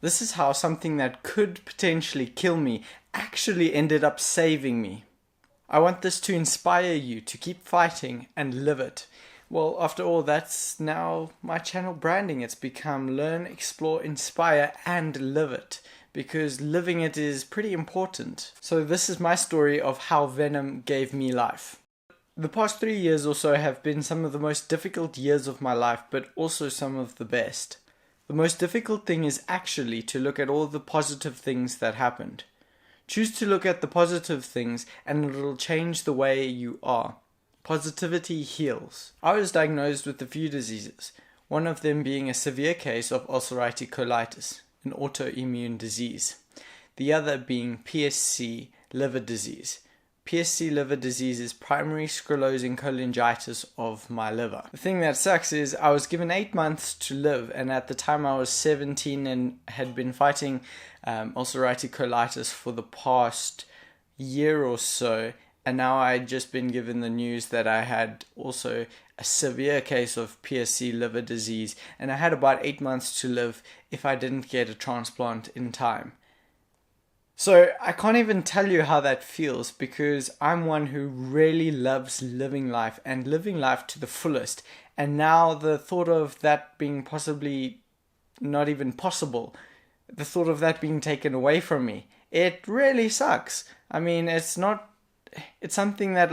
This is how something that could potentially kill me actually ended up saving me. I want this to inspire you to keep fighting and live it. Well, after all, that's now my channel branding. It's become Learn, Explore, Inspire, and Live It. Because living it is pretty important. So this is my story of how Venom gave me life. The past 3 years or so have been some of the most difficult years of my life, but also some of the best. The most difficult thing is actually to look at all the positive things that happened. Choose to look at the positive things and it'll change the way you are. Positivity heals. I was diagnosed with a few diseases, one of them being a severe case of ulcerative colitis, an autoimmune disease. The other being PSC liver disease. PSC liver disease is primary sclerosing cholangitis of my liver. The thing that sucks is I was given 8 months to live, and at the time I was 17 and had been fighting ulcerative colitis for the past year or so, and now I had just been given the news that I had also a severe case of PSC liver disease, and I had about 8 months to live if I didn't get a transplant in time. So I can't even tell you how that feels, because I'm one who really loves living life and living life to the fullest, and now the thought of that being possibly not even possible, the thought of that being taken away from me, it really sucks. I mean, it's something that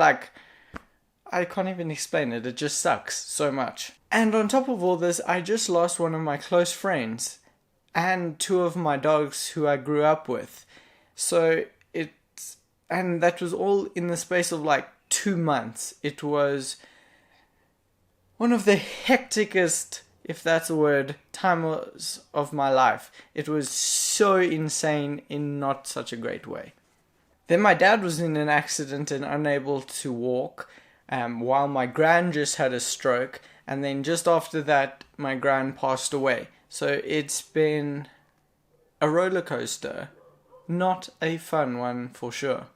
I can't even explain it. It just sucks so much. And on top of all this, I just lost one of my close friends and 2 of my dogs who I grew up with. So and that was all in the space of 2 months. It was one of the hecticest, if that's a word, times of my life. It was so insane in not such a great way. Then my dad was in an accident and unable to walk, while my gran just had a stroke, and then just after that my gran passed away. So it's been a roller coaster, not a fun one for sure.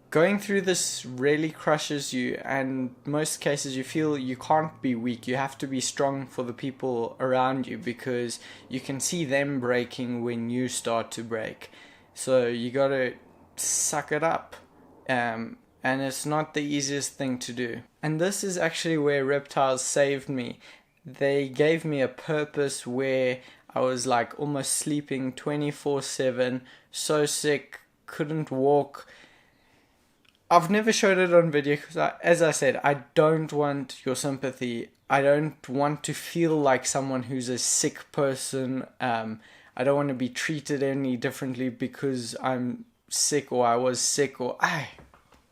Going through this really crushes you, and most cases you feel you can't be weak. You have to be strong for the people around you, because you can see them breaking when you start to break. So you gotta suck it up. And it's not the easiest thing to do. And this is actually where reptiles saved me. They gave me a purpose where I was almost sleeping 24/7, so sick, couldn't walk. I've never showed it on video because, as I said, I don't want your sympathy. I don't want to feel like someone who's a sick person. I don't want to be treated any differently because I'm sick or I was sick or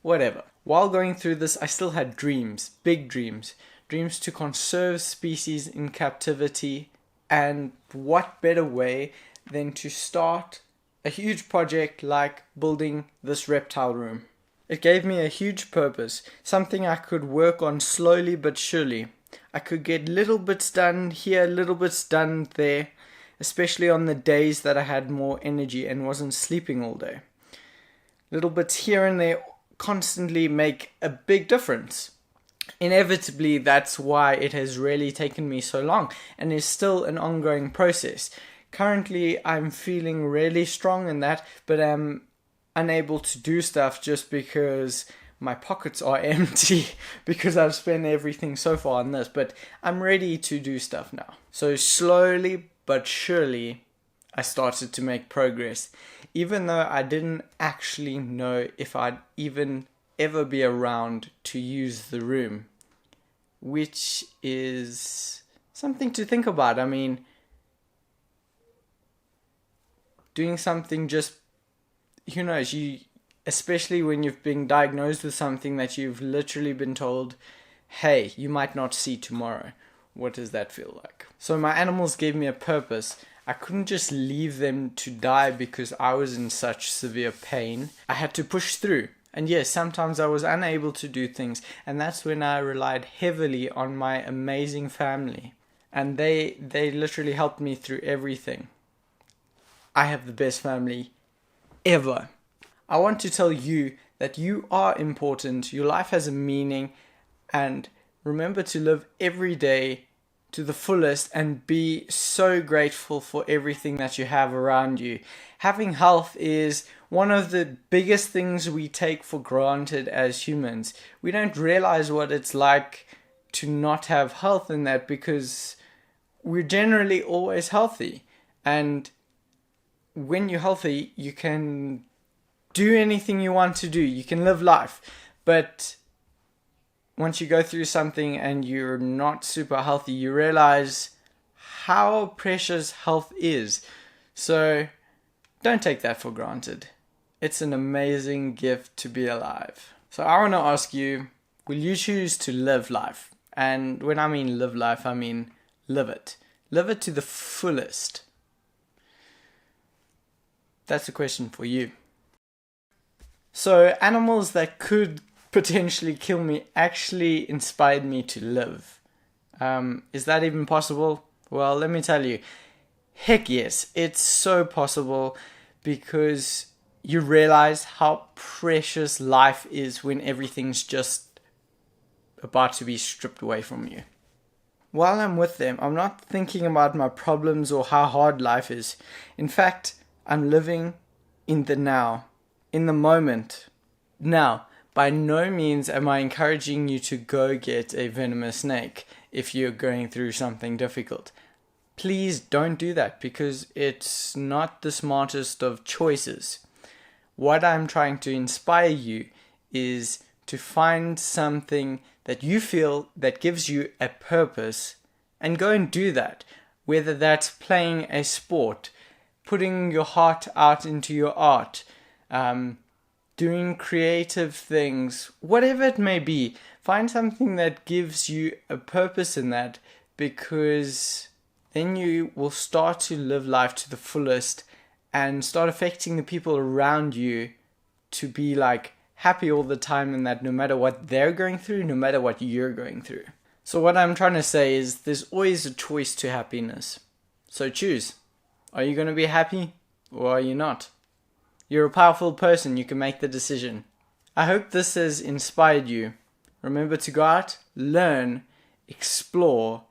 whatever. While going through this, I still had dreams, big dreams to conserve species in captivity, and what better way than to start a huge project like building this reptile room. It gave me a huge purpose, something I could work on slowly but surely. I could get little bits done here, little bits done there, especially on the days that I had more energy and wasn't sleeping all day. Little bits here and there constantly make a big difference. Inevitably, that's why it has really taken me so long and is still an ongoing process. Currently, I'm feeling really strong in that, but I'm unable to do stuff just because my pockets are empty because I've spent everything so far on this, but I'm ready to do stuff now. So slowly but surely, I started to make progress, even though I didn't actually know if I'd even ever be around to use the room, which is something to think about. I mean, doing something just, who knows, especially when you've been diagnosed with something that you've literally been told, hey, you might not see tomorrow. What does that feel like? So my animals gave me a purpose. I couldn't just leave them to die because I was in such severe pain. I had to push through. And yes, sometimes I was unable to do things, and that's when I relied heavily on my amazing family. And they literally helped me through everything. I have the best family ever. I want to tell you that you are important, your life has a meaning, and remember to live every day to the fullest and be so grateful for everything that you have around you. Having health is one of the biggest things we take for granted as humans. We don't realize what it's like to not have health in that, because we're generally always healthy. And when you're healthy, you can do anything you want to do. You can live life. But once you go through something and you're not super healthy, you realize how precious health is. So don't take that for granted. It's an amazing gift to be alive. So I want to ask you, will you choose to live life? And when I mean live life, I mean live it. Live it to the fullest. That's a question for you. So animals that could potentially kill me actually inspired me to live. Is that even possible? Well, let me tell you. Heck yes, it's so possible, because you realize how precious life is when everything's just about to be stripped away from you. While I'm with them, I'm not thinking about my problems or how hard life is. In fact, I'm living in the now, in the moment. Now, by no means am I encouraging you to go get a venomous snake if you're going through something difficult. Please don't do that, because it's not the smartest of choices. What I'm trying to inspire you is to find something that you feel that gives you a purpose and go and do that. Whether that's playing a sport, putting your heart out into your art, doing creative things, whatever it may be, find something that gives you a purpose in that, because then you will start to live life to the fullest and start affecting the people around you to be like happy all the time, and that no matter what they're going through, no matter what you're going through. So what I'm trying to say is there's always a choice to happiness. So choose. Are you going to be happy or are you not? You're a powerful person. You can make the decision. I hope this has inspired you. Remember to go out, learn, explore,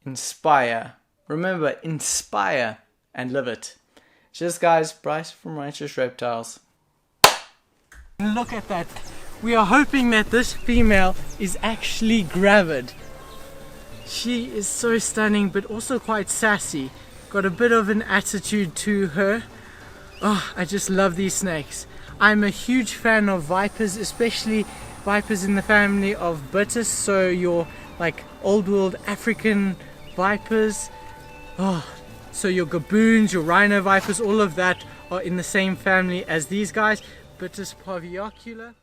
inspire. Remember, inspire and live it. Cheers guys, Bryce from Righteous Reptiles. Look at that. We are hoping that this female is actually gravid. She is so stunning, but also quite sassy. Got a bit of an attitude to her. Oh, I just love these snakes. I'm a huge fan of vipers, especially vipers in the family of Bitis. So your like old world African vipers. Oh, so your gaboons, your rhino vipers, all of that are in the same family as these guys. Bitis parviocula.